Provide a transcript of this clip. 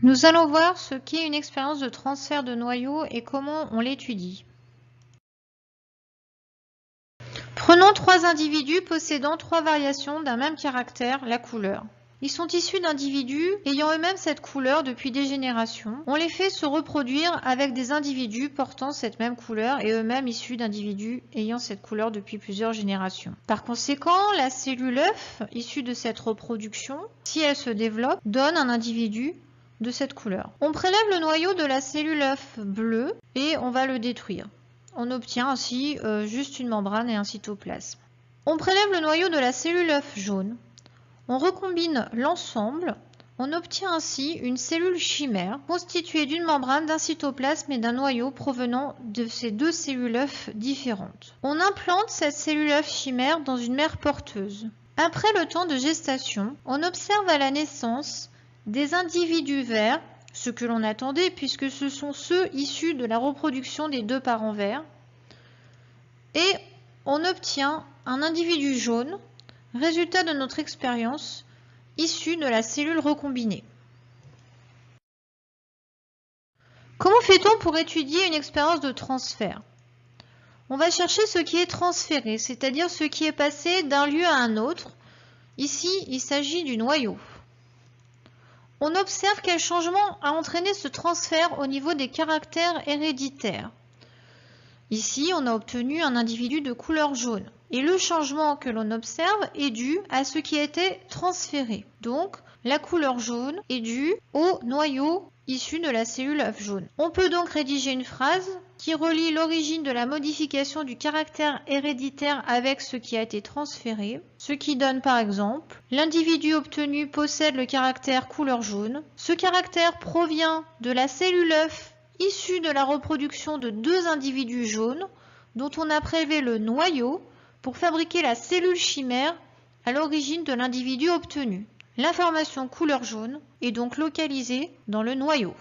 Nous allons voir ce qu'est une expérience de transfert de noyau et comment on l'étudie. Prenons trois individus possédant trois variations d'un même caractère, la couleur. Ils sont issus d'individus ayant eux-mêmes cette couleur depuis des générations. On les fait se reproduire avec des individus portant cette même couleur et eux-mêmes issus d'individus ayant cette couleur depuis plusieurs générations. Par conséquent, la cellule œuf issue de cette reproduction, si elle se développe, donne un individu de cette couleur. On prélève le noyau de la cellule œuf bleue et on va le détruire. On obtient ainsi juste une membrane et un cytoplasme. On prélève le noyau de la cellule œuf jaune. On recombine l'ensemble, on obtient ainsi une cellule chimère constituée d'une membrane, d'un cytoplasme et d'un noyau provenant de ces deux cellules œufs différentes. On implante cette cellule œuf chimère dans une mère porteuse. Après le temps de gestation, on observe à la naissance des individus verts, ce que l'on attendait puisque ce sont ceux issus de la reproduction des deux parents verts, et on obtient un individu jaune, résultat de notre expérience, issu de la cellule recombinée. Comment fait-on pour étudier une expérience de transfert? On va chercher ce qui est transféré, c'est-à-dire ce qui est passé d'un lieu à un autre. Ici, il s'agit du noyau. On observe quel changement a entraîné ce transfert au niveau des caractères héréditaires. Ici, on a obtenu un individu de couleur jaune. Et le changement que l'on observe est dû à ce qui a été transféré. Donc, la couleur jaune est due au noyau issu de la cellule œuf jaune. On peut donc rédiger une phrase qui relie l'origine de la modification du caractère héréditaire avec ce qui a été transféré, ce qui donne par exemple l'individu obtenu possède le caractère couleur jaune. Ce caractère provient de la cellule œuf issue de la reproduction de deux individus jaunes dont on a prélevé le noyau pour fabriquer la cellule chimère à l'origine de l'individu obtenu. L'information couleur jaune est donc localisée dans le noyau.